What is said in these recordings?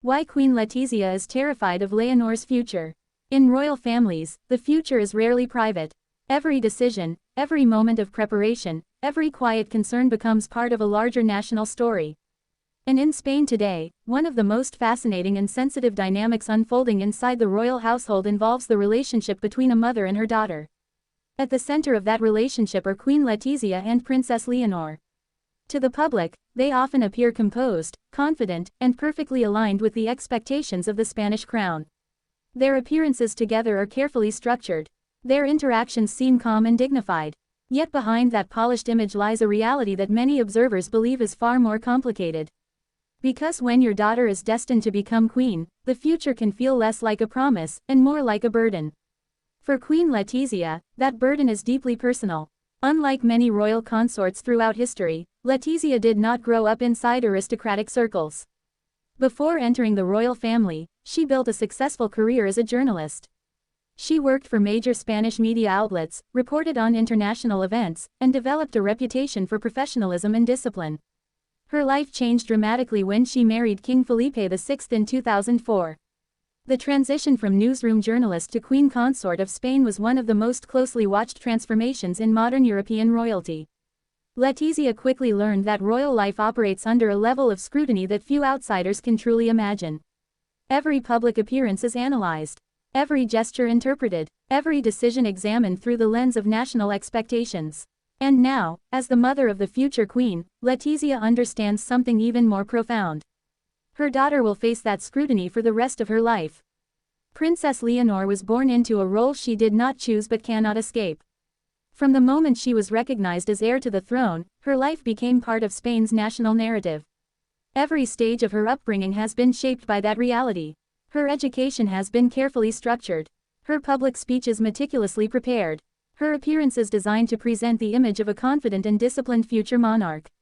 Why Queen Letizia is terrified of Leonor's future. In royal families, the future is rarely private. Every decision, every moment of preparation, every quiet concern becomes part of a larger national story. And in Spain today, one of the most fascinating and sensitive dynamics unfolding inside the royal household involves the relationship between a mother and her daughter. At the center of that relationship are Queen Letizia and Princess Leonor. To the public, they often appear composed, confident, and perfectly aligned with the expectations of the Spanish crown. Their appearances together are carefully structured. Their interactions seem calm and dignified. Yet behind that polished image lies a reality that many observers believe is far more complicated. Because when your daughter is destined to become queen, the future can feel less like a promise and more like a burden. For Queen Letizia, that burden is deeply personal. Unlike many royal consorts throughout history, Letizia did not grow up inside aristocratic circles. Before entering the royal family, she built a successful career as a journalist. She worked for major Spanish media outlets, reported on international events, and developed a reputation for professionalism and discipline. Her life changed dramatically when she married King Felipe VI in 2004. The transition from newsroom journalist to Queen Consort of Spain was one of the most closely watched transformations in modern European royalty. Letizia quickly learned that royal life operates under a level of scrutiny that few outsiders can truly imagine. Every public appearance is analyzed, every gesture interpreted, every decision examined through the lens of national expectations. And now, as the mother of the future queen, Letizia understands something even more profound. Her daughter will face that scrutiny for the rest of her life. Princess Leonor was born into a role she did not choose but cannot escape. From the moment she was recognized as heir to the throne, her life became part of Spain's national narrative. Every stage of her upbringing has been shaped by that reality. Her education has been carefully structured. Her public speeches meticulously prepared. Her appearance is designed to present the image of a confident and disciplined future monarch.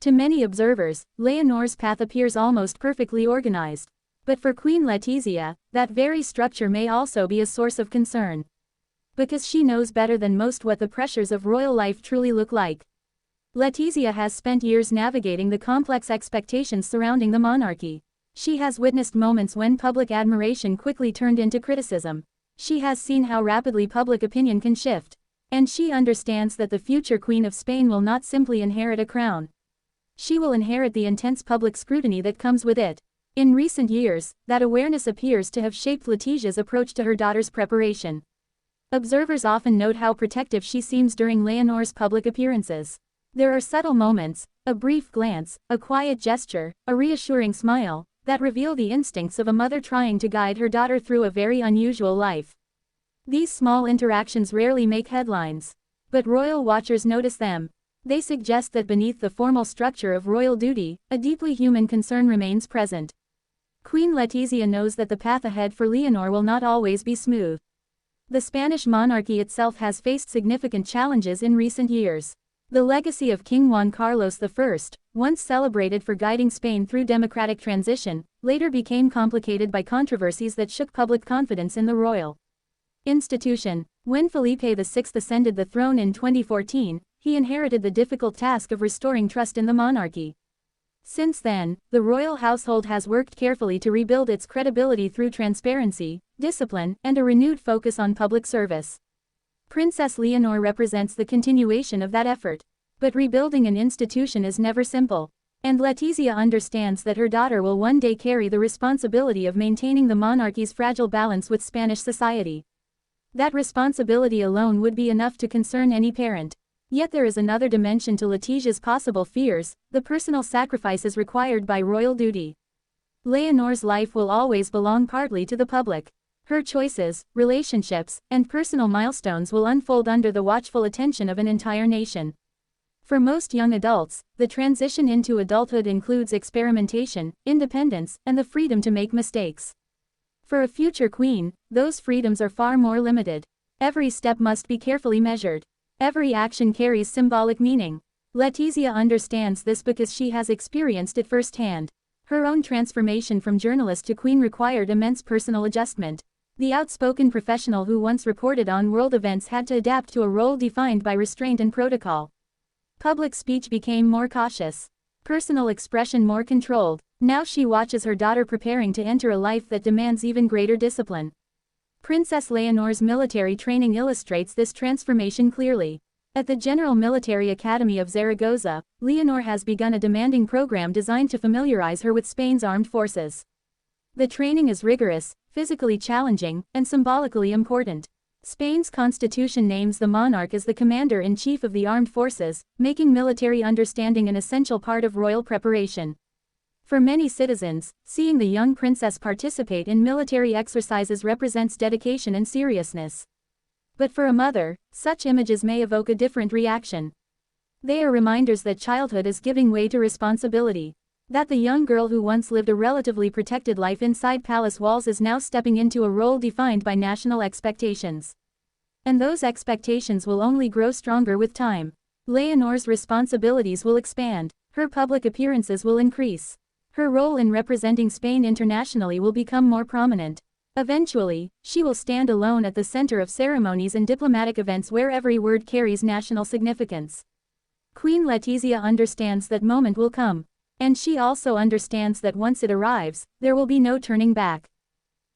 To many observers, Leonor's path appears almost perfectly organized. But for Queen Letizia, that very structure may also be a source of concern. Because she knows better than most what the pressures of royal life truly look like. Letizia has spent years navigating the complex expectations surrounding the monarchy. She has witnessed moments when public admiration quickly turned into criticism. She has seen how rapidly public opinion can shift. And she understands that the future Queen of Spain will not simply inherit a crown. She will inherit the intense public scrutiny that comes with it. In recent years, that awareness appears to have shaped Letizia's approach to her daughter's preparation. Observers often note how protective she seems during Leonor's public appearances. There are subtle moments, a brief glance, a quiet gesture, a reassuring smile, that reveal the instincts of a mother trying to guide her daughter through a very unusual life. These small interactions rarely make headlines. But royal watchers notice them. They suggest that beneath the formal structure of royal duty, a deeply human concern remains present. Queen Letizia knows that the path ahead for Leonor will not always be smooth. The Spanish monarchy itself has faced significant challenges in recent years. The legacy of King Juan Carlos I, once celebrated for guiding Spain through democratic transition, later became complicated by controversies that shook public confidence in the royal institution. When Felipe VI ascended the throne in 2014, he inherited the difficult task of restoring trust in the monarchy. Since then, the royal household has worked carefully to rebuild its credibility through transparency, discipline, and a renewed focus on public service. Princess Leonor represents the continuation of that effort. But rebuilding an institution is never simple. And Letizia understands that her daughter will one day carry the responsibility of maintaining the monarchy's fragile balance with Spanish society. That responsibility alone would be enough to concern any parent. Yet there is another dimension to Letizia's possible fears, the personal sacrifices required by royal duty. Leonor's life will always belong partly to the public. Her choices, relationships, and personal milestones will unfold under the watchful attention of an entire nation. For most young adults, the transition into adulthood includes experimentation, independence, and the freedom to make mistakes. For a future queen, those freedoms are far more limited. Every step must be carefully measured. Every action carries symbolic meaning. Letizia understands this because she has experienced it firsthand. Her own transformation from journalist to queen required immense personal adjustment. The outspoken professional who once reported on world events had to adapt to a role defined by restraint and protocol. Public speech became more cautious. Personal expression more controlled. Now she watches her daughter preparing to enter a life that demands even greater discipline. Princess Leonor's military training illustrates this transformation clearly. At the General Military Academy of Zaragoza, Leonor has begun a demanding program designed to familiarize her with Spain's armed forces. The training is rigorous, physically challenging, and symbolically important. Spain's constitution names the monarch as the commander-in-chief of the armed forces, making military understanding an essential part of royal preparation. For many citizens, seeing the young princess participate in military exercises represents dedication and seriousness. But for a mother, such images may evoke a different reaction. They are reminders that childhood is giving way to responsibility. That the young girl who once lived a relatively protected life inside palace walls is now stepping into a role defined by national expectations. And those expectations will only grow stronger with time. Leonor's responsibilities will expand. Her public appearances will increase. Her role in representing Spain internationally will become more prominent. Eventually, she will stand alone at the center of ceremonies and diplomatic events where every word carries national significance. Queen Letizia understands that moment will come. And she also understands that once it arrives, there will be no turning back.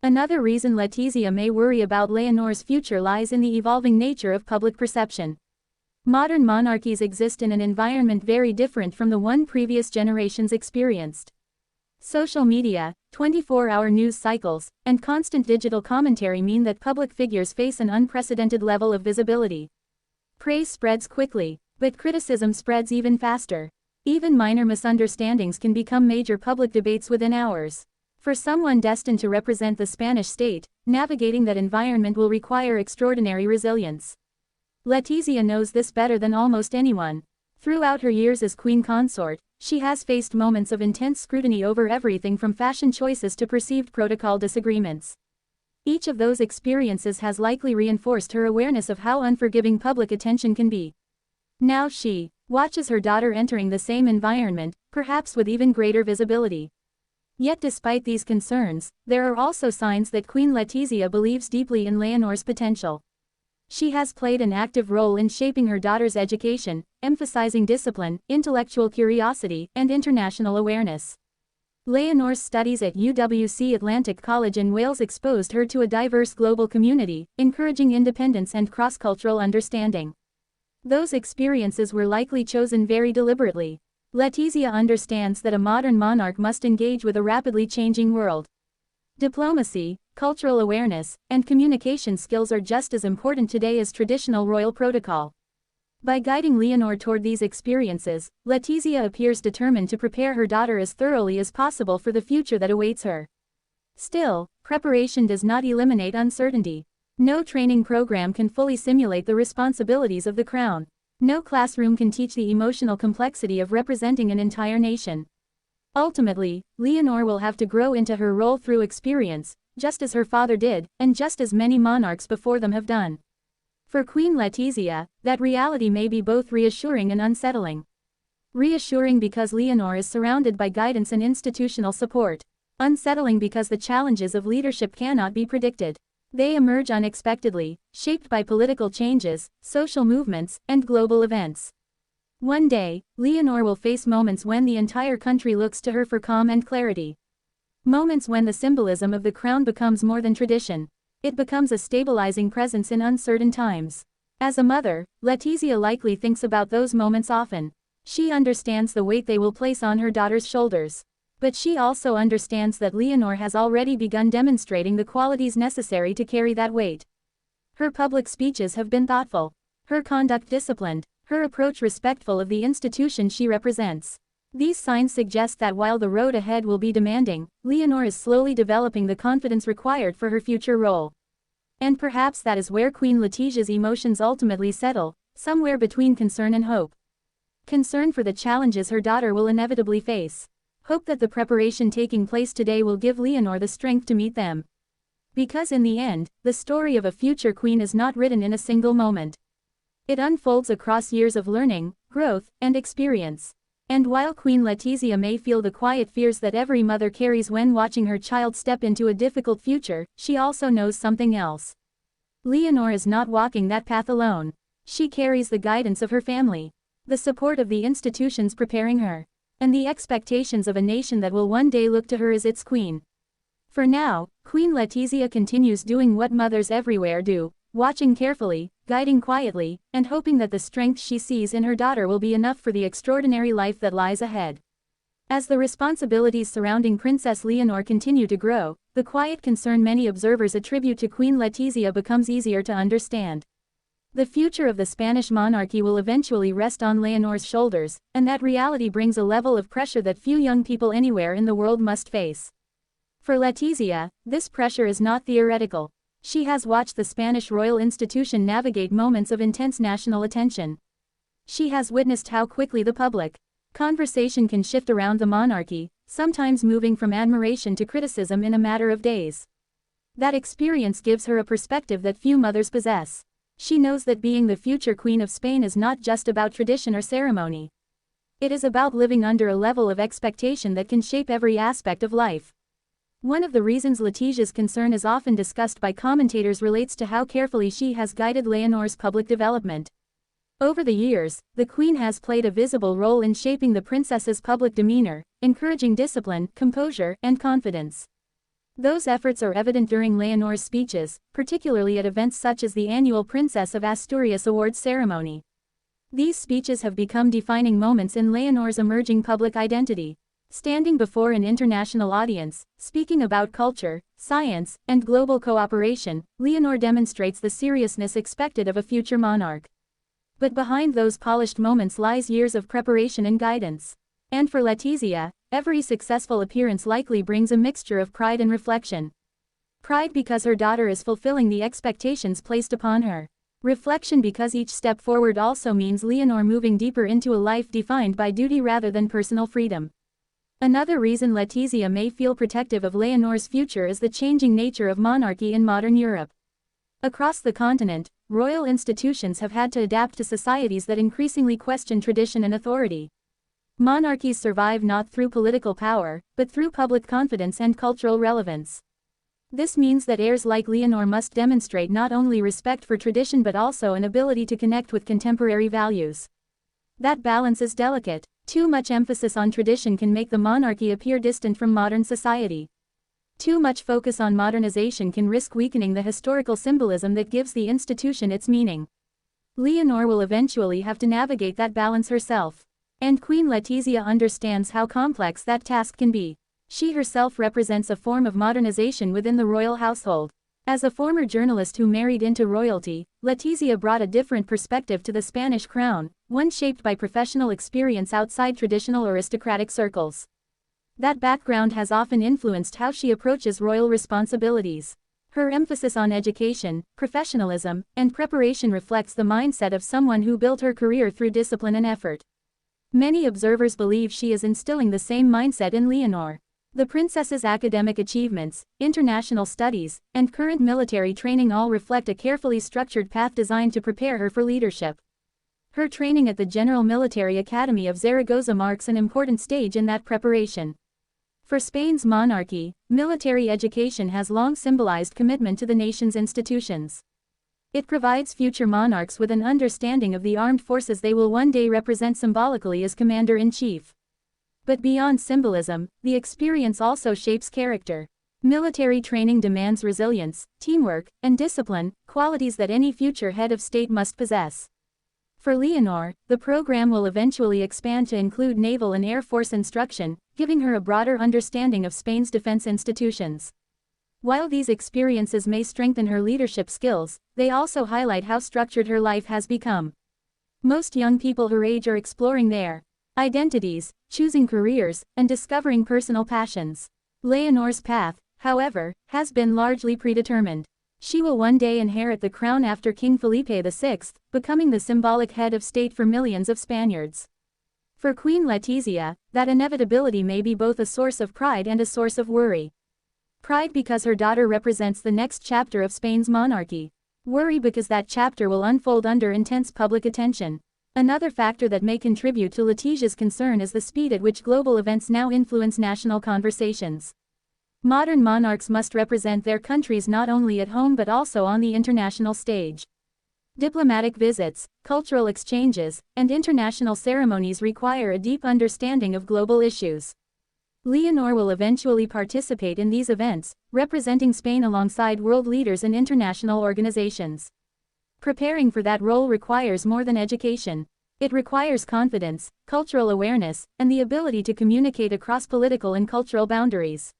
Another reason Letizia may worry about Leonor's future lies in the evolving nature of public perception. Modern monarchies exist in an environment very different from the one previous generations experienced. Social media, 24-hour news cycles, and constant digital commentary mean that public figures face an unprecedented level of visibility. Praise spreads quickly, but criticism spreads even faster. Even minor misunderstandings can become major public debates within hours. For someone destined to represent the Spanish state, navigating that environment will require extraordinary resilience. Letizia knows this better than almost anyone. Throughout her years as queen consort, she has faced moments of intense scrutiny over everything from fashion choices to perceived protocol disagreements. Each of those experiences has likely reinforced her awareness of how unforgiving public attention can be. Now she watches her daughter entering the same environment, perhaps with even greater visibility. Yet despite these concerns, there are also signs that Queen Letizia believes deeply in Leonor's potential. She has played an active role in shaping her daughter's education, emphasizing discipline, intellectual curiosity, and international awareness. Leonor's studies at UWC Atlantic College in Wales exposed her to a diverse global community, encouraging independence and cross-cultural understanding. Those experiences were likely chosen very deliberately. Letizia understands that a modern monarch must engage with a rapidly changing world. Diplomacy, cultural awareness, and communication skills are just as important today as traditional royal protocol. By guiding Leonor toward these experiences, Letizia appears determined to prepare her daughter as thoroughly as possible for the future that awaits her. Still, preparation does not eliminate uncertainty. No training program can fully simulate the responsibilities of the crown. No classroom can teach the emotional complexity of representing an entire nation. Ultimately, Leonor will have to grow into her role through experience, just as her father did, and just as many monarchs before them have done. For Queen Letizia, that reality may be both reassuring and unsettling. Reassuring because Leonor is surrounded by guidance and institutional support. Unsettling because the challenges of leadership cannot be predicted. They emerge unexpectedly, shaped by political changes, social movements, and global events. One day, Leonor will face moments when the entire country looks to her for calm and clarity. Moments when the symbolism of the crown becomes more than tradition. It becomes a stabilizing presence in uncertain times. As a mother, Letizia likely thinks about those moments often. She understands the weight they will place on her daughter's shoulders. But she also understands that Leonor has already begun demonstrating the qualities necessary to carry that weight. Her public speeches have been thoughtful. Her conduct disciplined. Her approach respectful of the institution she represents. These signs suggest that while the road ahead will be demanding, Leonor is slowly developing the confidence required for her future role. And perhaps that is where Queen Letizia's emotions ultimately settle, somewhere between concern and hope. Concern for the challenges her daughter will inevitably face. Hope that the preparation taking place today will give Leonor the strength to meet them. Because in the end, the story of a future queen is not written in a single moment. It unfolds across years of learning, growth, and experience. And while Queen Letizia may feel the quiet fears that every mother carries when watching her child step into a difficult future, she also knows something else. Leonor is not walking that path alone. She carries the guidance of her family. The support of the institutions preparing her. and the expectations of a nation that will one day look to her as its queen. For now, Queen Letizia continues doing what mothers everywhere do, watching carefully, guiding quietly, and hoping that the strength she sees in her daughter will be enough for the extraordinary life that lies ahead. As the responsibilities surrounding Princess Leonor continue to grow, the quiet concern many observers attribute to Queen Letizia becomes easier to understand. The future of the Spanish monarchy will eventually rest on Leonor's shoulders, and that reality brings a level of pressure that few young people anywhere in the world must face. For Letizia, this pressure is not theoretical. She has watched the Spanish royal institution navigate moments of intense national attention. She has witnessed how quickly the public conversation can shift around the monarchy, sometimes moving from admiration to criticism in a matter of days. That experience gives her a perspective that few mothers possess. She knows that being the future Queen of Spain is not just about tradition or ceremony. It is about living under a level of expectation that can shape every aspect of life. One of the reasons Letizia's concern is often discussed by commentators relates to how carefully she has guided Leonor's public development. Over the years, the Queen has played a visible role in shaping the princess's public demeanor, encouraging discipline, composure, and confidence. Those efforts are evident during Leonor's speeches, particularly at events such as the annual Princess of Asturias Awards ceremony. These speeches have become defining moments in Leonor's emerging public identity. Standing before an international audience, speaking about culture, science, and global cooperation, Leonor demonstrates the seriousness expected of a future monarch. But behind those polished moments lies years of preparation and guidance. And for Letizia, every successful appearance likely brings a mixture of pride and reflection. Pride because her daughter is fulfilling the expectations placed upon her. Reflection because each step forward also means Leonor moving deeper into a life defined by duty rather than personal freedom. Another reason Letizia may feel protective of Leonor's future is the changing nature of monarchy in modern Europe. Across the continent, royal institutions have had to adapt to societies that increasingly question tradition and authority. Monarchies survive not through political power, but through public confidence and cultural relevance. This means that heirs like Leonor must demonstrate not only respect for tradition but also an ability to connect with contemporary values. That balance is delicate. Too much emphasis on tradition can make the monarchy appear distant from modern society. Too much focus on modernization can risk weakening the historical symbolism that gives the institution its meaning. Leonor will eventually have to navigate that balance herself. And Queen Letizia understands how complex that task can be. She herself represents a form of modernization within the royal household. As a former journalist who married into royalty, Letizia brought a different perspective to the Spanish crown, one shaped by professional experience outside traditional aristocratic circles. That background has often influenced how she approaches royal responsibilities. Her emphasis on education, professionalism, and preparation reflects the mindset of someone who built her career through discipline and effort. Many observers believe she is instilling the same mindset in Leonor. The princess's academic achievements, international studies, and current military training all reflect a carefully structured path designed to prepare her for leadership. Her training at the General Military Academy of Zaragoza marks an important stage in that preparation. For Spain's monarchy, military education has long symbolized commitment to the nation's institutions. It provides future monarchs with an understanding of the armed forces they will one day represent symbolically as commander-in-chief. But beyond symbolism, the experience also shapes character. Military training demands resilience, teamwork, and discipline, qualities that any future head of state must possess. For Leonor, the program will eventually expand to include naval and air force instruction, giving her a broader understanding of Spain's defense institutions. While these experiences may strengthen her leadership skills, they also highlight how structured her life has become. Most young people her age are exploring their identities, choosing careers, and discovering personal passions. Leonor's path, however, has been largely predetermined. She will one day inherit the crown after King Felipe VI, becoming the symbolic head of state for millions of Spaniards. For Queen Letizia, that inevitability may be both a source of pride and a source of worry. Pride because her daughter represents the next chapter of Spain's monarchy. Worry because that chapter will unfold under intense public attention. Another factor that may contribute to Letizia's concern is the speed at which global events now influence national conversations. Modern monarchs must represent their countries not only at home but also on the international stage. Diplomatic visits, cultural exchanges, and international ceremonies require a deep understanding of global issues. Leonor will eventually participate in these events, representing Spain alongside world leaders and international organizations. Preparing for that role requires more than education. It requires confidence, cultural awareness, and the ability to communicate across political and cultural boundaries.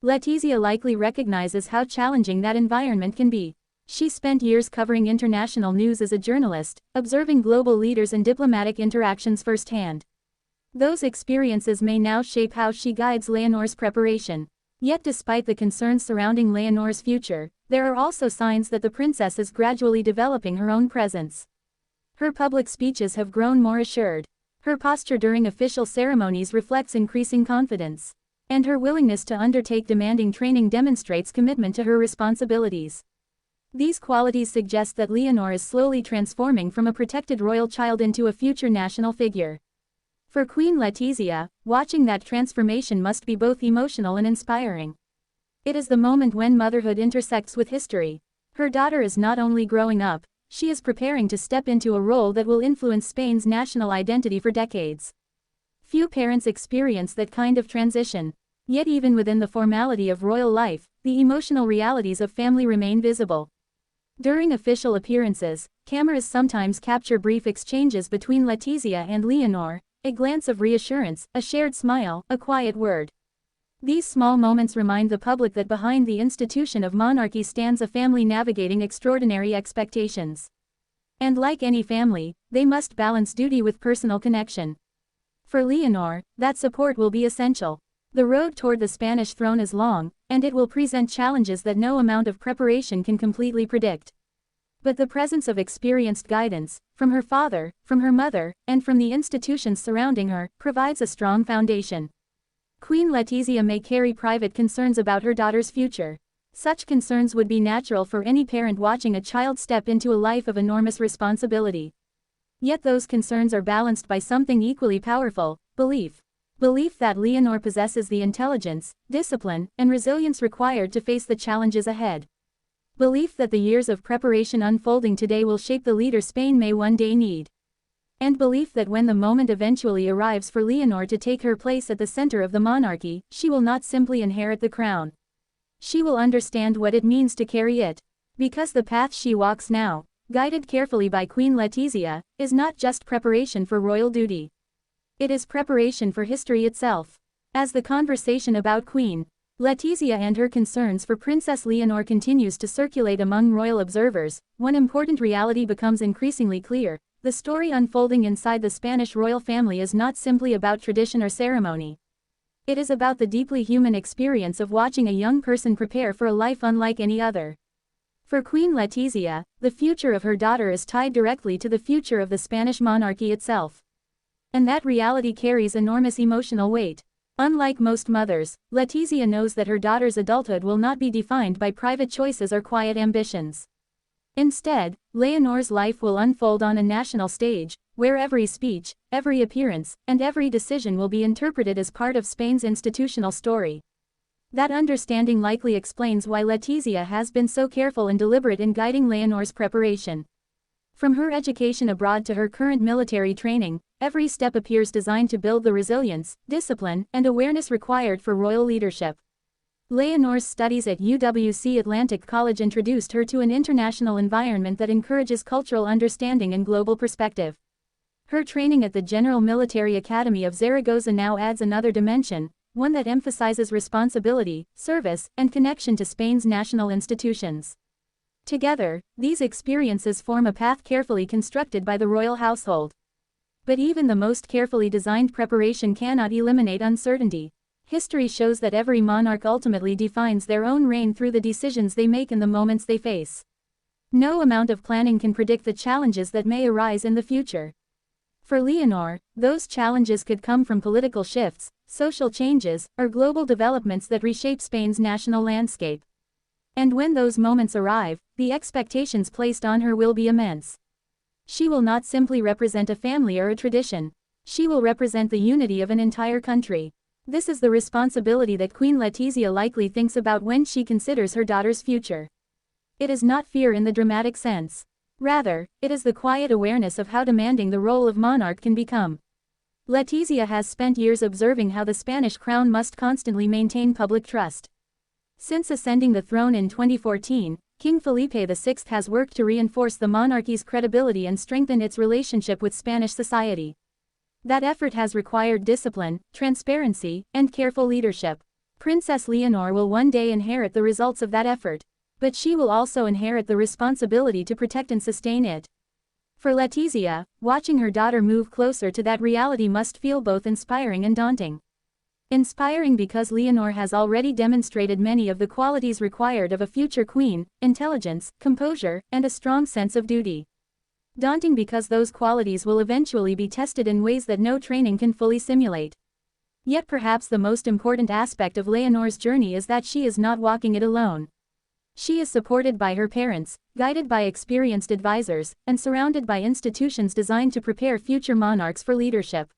Letizia likely recognizes how challenging that environment can be. She spent years covering international news as a journalist, observing global leaders and diplomatic interactions firsthand. Those experiences may now shape how she guides Leonor's preparation. Yet despite the concerns surrounding Leonor's future, there are also signs that the princess is gradually developing her own presence. Her public speeches have grown more assured. Her posture during official ceremonies reflects increasing confidence. And her willingness to undertake demanding training demonstrates commitment to her responsibilities. These qualities suggest that Leonor is slowly transforming from a protected royal child into a future national figure. For Queen Letizia, watching that transformation must be both emotional and inspiring. It is the moment when motherhood intersects with history. Her daughter is not only growing up, she is preparing to step into a role that will influence Spain's national identity for decades. Few parents experience that kind of transition. Yet even within the formality of royal life, the emotional realities of family remain visible. During official appearances, cameras sometimes capture brief exchanges between Letizia and Leonor, a glance of reassurance, a shared smile, a quiet word. These small moments remind the public that behind the institution of monarchy stands a family navigating extraordinary expectations. And like any family, they must balance duty with personal connection. For Leonor, that support will be essential. The road toward the Spanish throne is long, and it will present challenges that no amount of preparation can completely predict. But the presence of experienced guidance, from her father, from her mother, and from the institutions surrounding her, provides a strong foundation. Queen Letizia may carry private concerns about her daughter's future. Such concerns would be natural for any parent watching a child step into a life of enormous responsibility. Yet those concerns are balanced by something equally powerful: belief. Belief that Leonor possesses the intelligence, discipline, and resilience required to face the challenges ahead. Belief that the years of preparation unfolding today will shape the leader Spain may one day need. And belief that when the moment eventually arrives for Leonor to take her place at the center of the monarchy, she will not simply inherit the crown. She will understand what it means to carry it. Because the path she walks now, guided carefully by Queen Letizia, is not just preparation for royal duty. It is preparation for history itself. As the conversation about Queen Letizia and her concerns for Princess Leonor continues to circulate among royal observers, one important reality becomes increasingly clear: the story unfolding inside the Spanish royal family is not simply about tradition or ceremony. It is about the deeply human experience of watching a young person prepare for a life unlike any other. For Queen Letizia, the future of her daughter is tied directly to the future of the Spanish monarchy itself. And that reality carries enormous emotional weight. Unlike most mothers, Letizia knows that her daughter's adulthood will not be defined by private choices or quiet ambitions. Instead, Leonor's life will unfold on a national stage, where every speech, every appearance, and every decision will be interpreted as part of Spain's institutional story. That understanding likely explains why Letizia has been so careful and deliberate in guiding Leonor's preparation. From her education abroad to her current military training, every step appears designed to build the resilience, discipline, and awareness required for royal leadership. Leonor's studies at UWC Atlantic College introduced her to an international environment that encourages cultural understanding and global perspective. Her training at the General Military Academy of Zaragoza now adds another dimension, one that emphasizes responsibility, service, and connection to Spain's national institutions. Together, these experiences form a path carefully constructed by the royal household. But even the most carefully designed preparation cannot eliminate uncertainty. History shows that every monarch ultimately defines their own reign through the decisions they make and the moments they face. No amount of planning can predict the challenges that may arise in the future. For Leonor, those challenges could come from political shifts, social changes, or global developments that reshape Spain's national landscape. And when those moments arrive, the expectations placed on her will be immense. She will not simply represent a family or a tradition. She will represent the unity of an entire country. This is the responsibility that Queen Letizia likely thinks about when she considers her daughter's future. It is not fear in the dramatic sense. Rather, it is the quiet awareness of how demanding the role of monarch can become. Letizia has spent years observing how the Spanish crown must constantly maintain public trust. Since ascending the throne in 2014, King Felipe VI has worked to reinforce the monarchy's credibility and strengthen its relationship with Spanish society. That effort has required discipline, transparency, and careful leadership. Princess Leonor will one day inherit the results of that effort, but she will also inherit the responsibility to protect and sustain it. For Letizia, watching her daughter move closer to that reality must feel both inspiring and daunting. Inspiring because Leonor has already demonstrated many of the qualities required of a future queen: intelligence, composure, and a strong sense of duty. Daunting because those qualities will eventually be tested in ways that no training can fully simulate. Yet perhaps the most important aspect of Leonor's journey is that she is not walking it alone. She is supported by her parents, guided by experienced advisors, and surrounded by institutions designed to prepare future monarchs for leadership.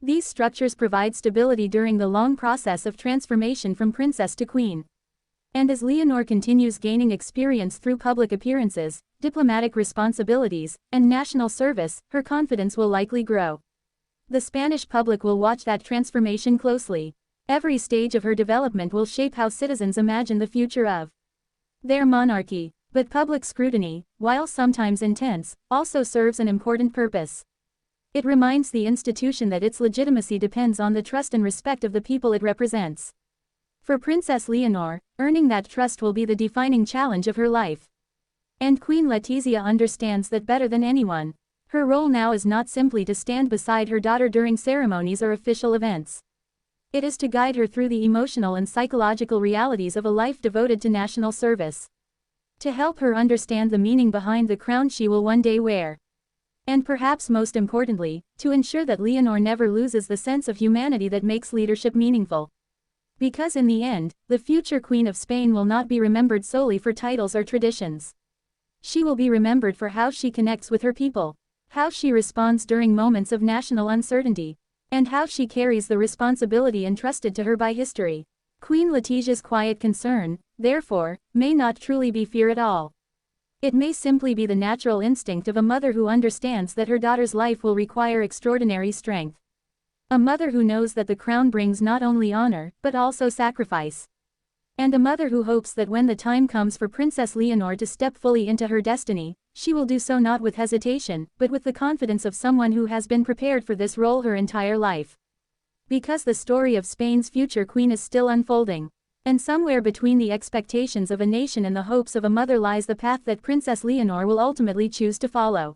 These structures provide stability during the long process of transformation from princess to queen. And as Leonor continues gaining experience through public appearances, diplomatic responsibilities, and national service, her confidence will likely grow. The Spanish public will watch that transformation closely. Every stage of her development will shape how citizens imagine the future of their monarchy. But public scrutiny, while sometimes intense, also serves an important purpose. It reminds the institution that its legitimacy depends on the trust and respect of the people it represents. For Princess Leonor, earning that trust will be the defining challenge of her life. And Queen Letizia understands that better than anyone. Her role now is not simply to stand beside her daughter during ceremonies or official events. It is to guide her through the emotional and psychological realities of a life devoted to national service. To help her understand the meaning behind the crown she will one day wear. And perhaps most importantly, to ensure that Leonor never loses the sense of humanity that makes leadership meaningful. Because in the end, the future Queen of Spain will not be remembered solely for titles or traditions. She will be remembered for how she connects with her people, how she responds during moments of national uncertainty, and how she carries the responsibility entrusted to her by history. Queen Letizia's quiet concern, therefore, may not truly be fear at all. It may simply be the natural instinct of a mother who understands that her daughter's life will require extraordinary strength. A mother who knows that the crown brings not only honor, but also sacrifice. And a mother who hopes that when the time comes for Princess Leonor to step fully into her destiny, she will do so not with hesitation, but with the confidence of someone who has been prepared for this role her entire life. Because the story of Spain's future queen is still unfolding. And somewhere between the expectations of a nation and the hopes of a mother lies the path that Princess Leonor will ultimately choose to follow.